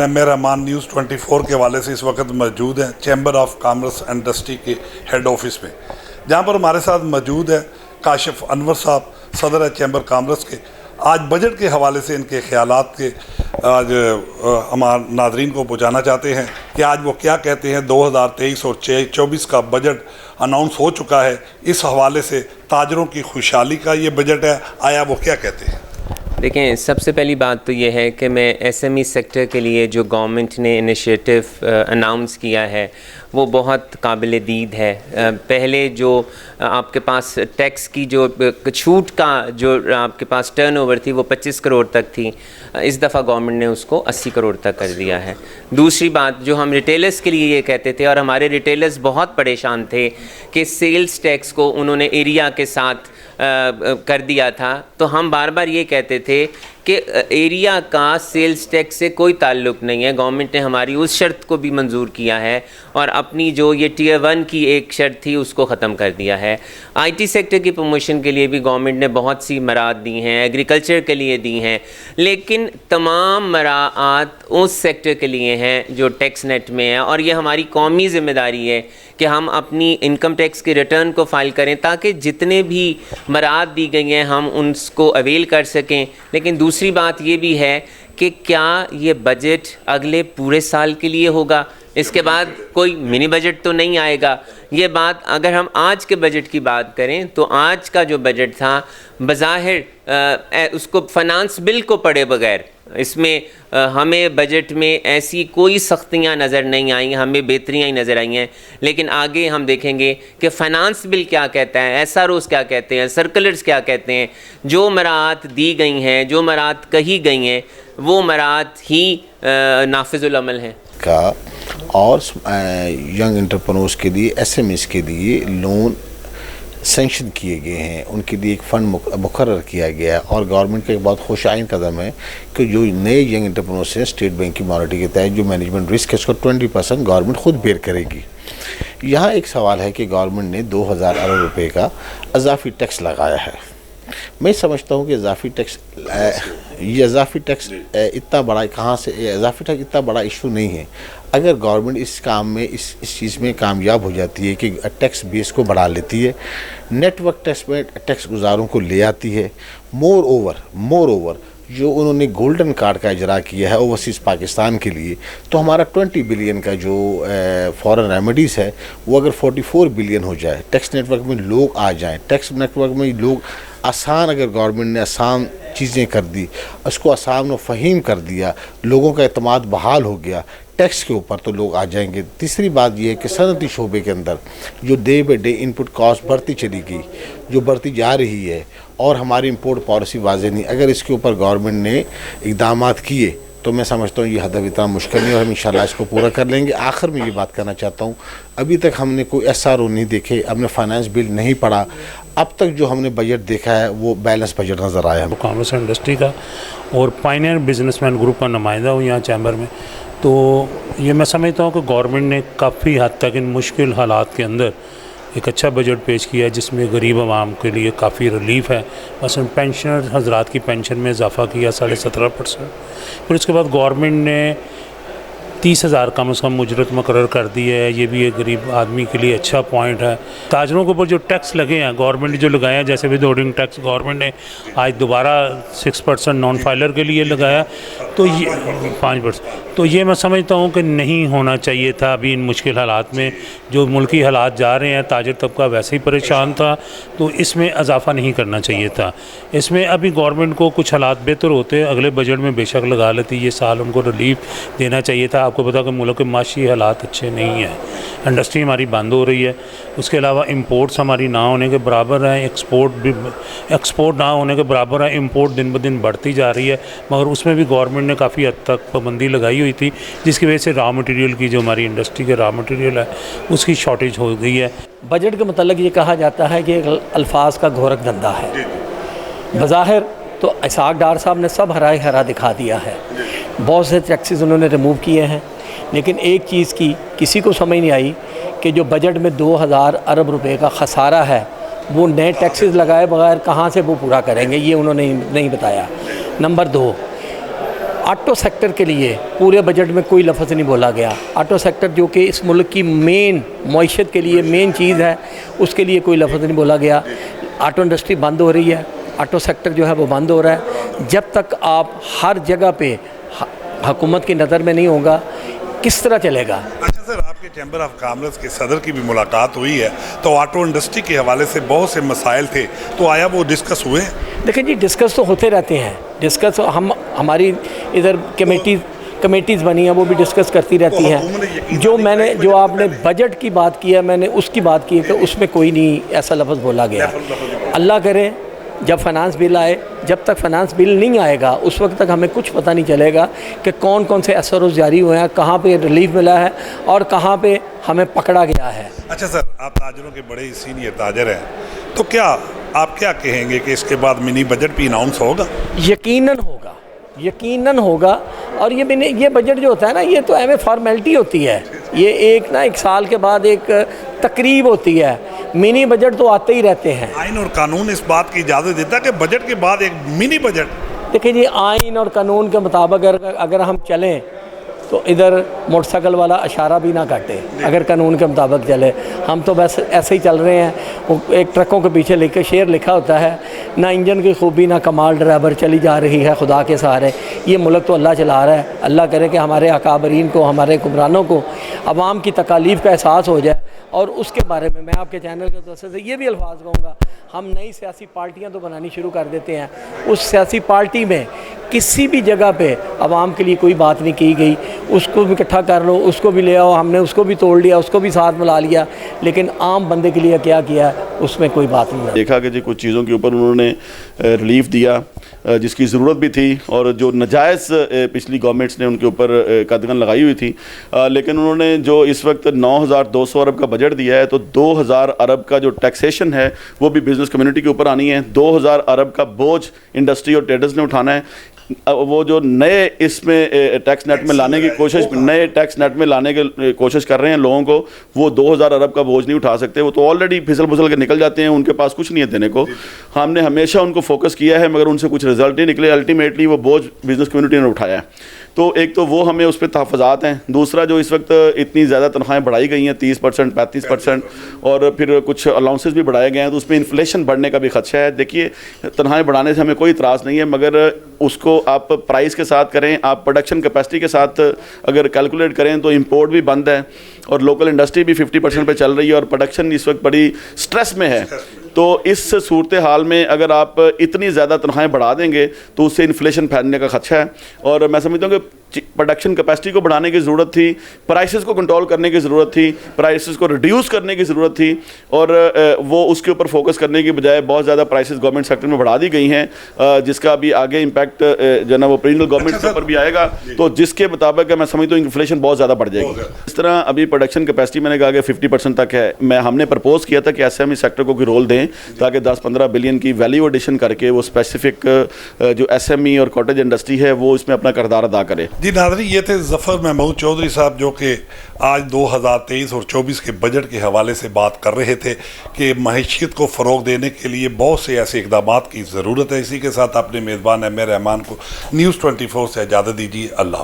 मेरा रहमान न्यूज़ 24 के हवाले से इस वक्त मौजूद हैं chamber of commerce and industry के हेड ऑफिस में, जहां पर हमारे साथ मौजूद है काशिफ अनवर साहब, सदर है चैम्बर कॉमर्स के। आज बजट के हवाले से इनके ख्यालात के आज हमारे नाजरीन को पहुँचाना चाहते हैं कि आज वो क्या कहते हैं। 2023 और 24 का बजट अनाउंस हो चुका है। इस हवाले से ताजरों की खुशहाली का ये बजट है, आया वो क्या कहते हैं। देखें, सबसे पहली बात तो ये है कि मैं एसएमई सेक्टर के लिए जो गवर्नमेंट ने इनिशिएटिव अनाउंस किया है वो बहुत काबिल दीद है। पहले जो आपके पास टैक्स की जो छूट का जो आपके पास टर्नओवर थी वो 25 करोड़ तक थी, इस दफ़ा गवर्नमेंट ने उसको 80 करोड़ तक कर दिया है। दूसरी बात, जो हम रिटेलर्स के लिए ये कहते थे और हमारे रिटेलर्स बहुत परेशान थे कि सेल्स टैक्स को उन्होंने एरिया के साथ कर दिया था, तो हम बार बार ये कहते थे कि एरिया का सेल्स टैक्स से कोई ताल्लुक़ नहीं है। गवर्नमेंट ने हमारी उस शर्त को भी मंजूर किया है और अपनी जो ये टियर 1 की एक शर्त थी उसको ख़त्म कर दिया है। आईटी सेक्टर की प्रमोशन के लिए भी गवर्नमेंट ने बहुत सी मराहत दी हैं, एग्रीकल्चर के लिए दी हैं, लेकिन तमाम मराहत उस सेक्टर के लिए हैं जो टैक्स नेट में है। और ये हमारी कौमी ज़िम्मेदारी है कि हम अपनी इनकम टैक्स के रिटर्न को फ़ाइल करें ताकि जितने भी मराहत दी गई हैं हम उनको अवेल कर सकें। लेकिन दूसरी बात ये भी है कि क्या ये बजट अगले पूरे साल के लिए होगा, इसके बाद कोई मिनी बजट तो नहीं आएगा। ये बात अगर हम आज के बजट की बात करें तो आज का जो बजट था बज़ाहिर उसको फाइनेंस बिल को पढ़े बगैर इसमें हमें बजट में ऐसी कोई सख्तियां नज़र नहीं आई, हमें बेहतरियाँ ही नज़र आई हैं। लेकिन आगे हम देखेंगे कि फाइनेंस बिल क्या कहता है, एसआरओज़ क्या कहते हैं, सर्कुलर्स क्या कहते हैं। जो मराहत दी गई हैं, जो मराहत कही गई हैं, वो मराहत ही नाफिजुल अमल हैं का। और यंग एंटरप्रेन्योर्स के लिए, एसएमईज़ के लिए लोन सेंक्शन किए गए हैं, उनके लिए एक फ़ंड मुकर्रर किया गया है। और गवर्नमेंट का एक बहुत खुशाइन कदम है कि जो नए यंग एंटरप्रेन्योर्स हैं, स्टेट बैंक की मॉनिटरी के तहत जो मैनेजमेंट रिस्क है उसको 20% गवर्नमेंट खुद बेयर करेगी। यहाँ एक सवाल है कि गवर्नमेंट ने 2000 अरब रुपये का इजाफी टैक्स लगाया है। मैं समझता हूँ कि इजाफी टैक्स इतना बड़ा कहाँ से, इजाफी टैक्स इतना बड़ा इशू नहीं है। अगर गवर्नमेंट इस काम में इस चीज़ में कामयाब हो जाती है कि टैक्स बेस को बढ़ा लेती है, नेटवर्क टैक्स में टैक्स गुजारों को ले आती है, मोर ओवर जो उन्होंने गोल्डन कार्ड का इजरा किया है ओवरसीज़ पाकिस्तान के लिए, तो हमारा 20 बिलियन का जो फॉरेन रेमेडीज़ है वो अगर 44 बिलियन हो जाए, टैक्स नेटवर्क में लोग आ जाएं, टैक्स नेटवर्क में लोग आसान, अगर गवर्नमेंट ने आसान चीज़ें कर दी, उसको आसान व फ़हीम कर दिया, लोगों का एतमाद बहाल हो गया टैक्स के ऊपर, तो लोग आ जाएंगे। तीसरी बात यह है कि सनती शोबे के अंदर जो day by day input cost बढ़ती चली गई, जो बढ़ती जा रही है, और हमारी इंपोर्ट पॉलिसी वाज़ेह नहीं, अगर इसके ऊपर गवर्नमेंट ने इक़दाम किए तो मैं समझता हूँ ये हदफ इतना मुश्किल नहीं और हम इंशाल्लाह इसको पूरा कर लेंगे। आखिर में ये बात करना चाहता हूँ, अभी तक हमने कोई एसआरओ नहीं देखे, हमने फाइनेंस बिल नहीं पढ़ा, अब तक जो हमने बजट देखा है वो बैलेंस बजट नज़र आया है। कॉमर्स एंड इंडस्ट्री का और पायनियर बिजनेसमैन ग्रुप का नुमाइंदा हूँ यहाँ चैम्बर में, तो ये मैं समझता हूँ कि गवर्नमेंट ने काफ़ी हद तक इन मुश्किल हालात के अंदर एक अच्छा बजट पेश किया है जिसमें गरीब आवाम के लिए काफ़ी रिलीफ है। मसलन पेंशनर हजरात की पेंशन में इजाफ़ा किया 17.5%। फिर उसके बाद गवर्नमेंट ने 30,000 कम से कम उजरत मुकर्रर कर दी है, ये भी एक गरीब आदमी के लिए अच्छा पॉइंट है। ताजरों के ऊपर जो टैक्स लगे हैं गवर्नमेंट ने जो लगाया है, जैसे विद होल्डिंग टैक्स गवर्नमेंट ने आज दोबारा 6% नॉन फाइलर के लिए लगाया, तो ये 5%, तो ये मैं समझता हूँ कि नहीं होना चाहिए था। अभी इन मुश्किल हालात में जो मुल्की हालात जा रहे हैं, ताजर तबका वैसे ही परेशान था, तो इसमें इजाफा नहीं करना चाहिए था। इसमें अभी गवर्नमेंट को कुछ हालात बेहतर होते अगले बजट में बेशक लगा लेती, ये साल उनको रिलीफ देना चाहिए था। आपको पता कि मुल्क के माशी हालात अच्छे नहीं हैं, इंडस्ट्री हमारी बंद हो रही है, उसके अलावा इंपोर्ट्स हमारी ना होने के बराबर हैं, एक्सपोर्ट ना होने के बराबर है, इंपोर्ट दिन ब दिन बढ़ती जा रही है, मगर उसमें भी गवर्नमेंट ने काफ़ी हद तक पाबंदी लगाई हुई थी, जिसकी वजह से रॉ मटेरियल की, जो हमारी इंडस्ट्री के रॉ मटेरियल है उसकी शॉर्टेज हो गई है। बजट के मतलब ये कहा जाता है कि अल्फाज का घोरक धंधा है। बज़ाहिर तो इसाक डार साहब ने सब हरा दिखा दिया है, बहुत से टैक्सेस उन्होंने रिमूव किए हैं, लेकिन एक चीज़ की किसी को समझ नहीं आई कि जो बजट में 2000 अरब रुपए का खसारा है वो नए टैक्सेस लगाए बगैर कहाँ से वो पूरा करेंगे, ये उन्होंने नहीं बताया। नंबर 2, ऑटो सेक्टर के लिए पूरे बजट में कोई लफ्ज़ नहीं बोला गया। ऑटो सेक्टर जो कि इस मुल्क की मेन मईशत के लिए मेन चीज़ है, उसके लिए कोई लफ्ज़ नहीं बोला गया। ऑटो इंडस्ट्री बंद हो रही है, ऑटो सेक्टर जो है वो बंद हो रहा है। जब तक आप हर जगह पे हुकूमत की नज़र में नहीं होगा, किस तरह चलेगा? अच्छा सर, आपके चैम्बर ऑफ कॉमर्स के सदर की भी मुलाकात हुई है, तो ऑटो इंडस्ट्री के हवाले से बहुत से मसाइल थे, तो आया वो डिस्कस हुए? देखिए जी, डिस्कस तो होते रहते हैं। डिस्कस हमारी इधर कमेटीज़ बनी हैं, वो भी डिस्कस करती रहती हैं। जो आपने बजट की बात की है, मैंने उसकी बात की है कि उसमें कोई नहीं ऐसा लफ्ज़ बोला गया। अल्लाह करे जब फाइनेंस बिल आए, जब तक फाइनेंस बिल नहीं आएगा उस वक्त तक हमें कुछ पता नहीं चलेगा कि कौन कौन से SROs जारी हुए हैं, कहाँ पे रिलीफ मिला है और कहाँ पे हमें पकड़ा गया है। अच्छा सर, आप ताजरों के बड़े सीनियर ताजर हैं, तो क्या आप क्या कहेंगे कि इसके बाद मिनी बजट भी अनाउंस होगा? यकीनन होगा। और ये बजट जो होता है ना, ये तो एम फॉर्मेलिटी होती है। ये एक साल के बाद एक तकरीब होती है। मिनी बजट तो आते ही रहते हैं। आइन और कानून इस बात की इजाज़त देता है कि बजट के बाद एक मिनी बजट? देखिए जी, आइन और कानून के मुताबिक अगर हम चलें तो इधर मोटरसाइकिल वाला इशारा भी ना काटे। अगर कानून के मुताबिक चले, हम तो बस ऐसे ही चल रहे हैं। वो एक ट्रकों के पीछे शेर लिखा होता है, ना इंजन की खूबी ना कमाल ड्राइवर चली जा रही है खुदा के सहारे। ये मुल्क तो अल्लाह चला रहा है। अल्लाह करे कि हमारे अकाबरीन को, हमारे हुक्मरानों को अवाम की तकालीफ का एहसास हो जाए। और उसके बारे में मैं आपके चैनल के तरफ से ये भी अल्फाज कहूँगा, हम नई सियासी पार्टियाँ तो बनानी शुरू कर देते हैं। उस सियासी पार्टी में किसी भी जगह पे आवाम के लिए कोई बात नहीं की गई, उसको भी इकट्ठा कर लो, उसको भी ले आओ। हमने उसको भी तोड़ लिया, उसको भी साथ मिला लिया, लेकिन आम बंदे के लिए क्या किया उसमें कोई बात नहीं। देखा कि जी कुछ चीज़ों के ऊपर उन्होंने रिलीफ दिया जिसकी ज़रूरत भी थी, और जो नजायज़ पिछली गवर्नमेंट्स ने उनके ऊपर कदगन लगाई हुई थी। लेकिन उन्होंने जो इस वक्त 9,200 अरब का बजट दिया है, तो 2,000 अरब का जो टैक्सेशन है वो भी बिज़नेस कम्युनिटी के ऊपर आनी है। 2,000 अरब का बोझ इंडस्ट्री और ट्रेडर्स ने उठाना है। वो जो नए इसमें टैक्स नेट में लाने की कोशिश, नए टैक्स नेट में लाने की कोशिश कर रहे हैं लोगों को, वो 2,000 अरब का बोझ नहीं उठा सकते। वो तो ऑलरेडी फिसल फुसल के निकल जाते हैं, उनके पास कुछ नहीं है देने को। हमने हमेशा उनको फोकस किया है, मगर उनसे कुछ रिजल्ट नहीं निकले। अल्टीमेटली वो बोझ बिज़नेस कम्युनिटी ने उठाया है। तो एक तो वो हमें उस पर तहफ़्फ़ुज़ात हैं। दूसरा, जो इस वक्त इतनी ज़्यादा तनख्वाहें बढ़ाई गई हैं 30%, 35%, और फिर कुछ अलाउंसेस भी बढ़ाए गए हैं, तो उसमें इन्फ्लेशन बढ़ने का भी खदशा है। देखिए, तनख्वाहें बढ़ाने से हमें कोई इतराज़ नहीं है, मगर उसको आप प्राइस के साथ करें, आप प्रोडक्शन कैपेसिटी के साथ अगर कैलकुलेट करें तो इंपोर्ट भी बंद है और लोकल इंडस्ट्री भी 50% पे चल रही है और प्रोडक्शन इस वक्त बड़ी स्ट्रेस में है। तो इस सूरत हाल में अगर आप इतनी ज़्यादा तनख्वाहें बढ़ा देंगे तो उससे इन्फ्लेशन फैलने का खदशा है। और मैं समझता हूँ कि प्रोडक्शन कैपेसिटी को बढ़ाने की ज़रूरत थी, प्राइसेस को कंट्रोल करने की ज़रूरत थी, प्राइसेस को रिड्यूस करने की ज़रूरत थी, और वो उसके ऊपर फोकस करने की बजाय बहुत ज़्यादा प्राइसेस गवर्नमेंट सेक्टर में बढ़ा दी गई हैं, जिसका अभी आगे इम्पैक्ट जो ना वो रीजनल गवर्नमेंट के ऊपर भी आएगा। तो जिसके मुताबिक मैं समझता हूँ इन्फ्लेशन बहुत ज़्यादा बढ़ जाएगी। इस तरह अभी प्रोडक्शन कैपेसिटी मैंने कहा कि 50% तक है। हमने प्रपोज किया था कि SME सेक्टर को कोई रोल दें, ताकि 10-15 बिलियन की वैल्यू एडिशन करके वो स्पेसिफिक जो SME और कॉटेज इंडस्ट्री है वो इसमें अपना किरदार अदा करे। जी नाज़रीन, ये थे ज़फ़र महमूद चौधरी साहब, जो कि आज 2023 और 24 के बजट के हवाले से बात कर रहे थे कि मईशत को फ़रोग़ देने के लिए बहुत से ऐसे इक़दाम की ज़रूरत है। इसी के साथ अपने मेज़बान एम ए रहमान को News 24 से इजाज़त दीजिए। अल्लाह।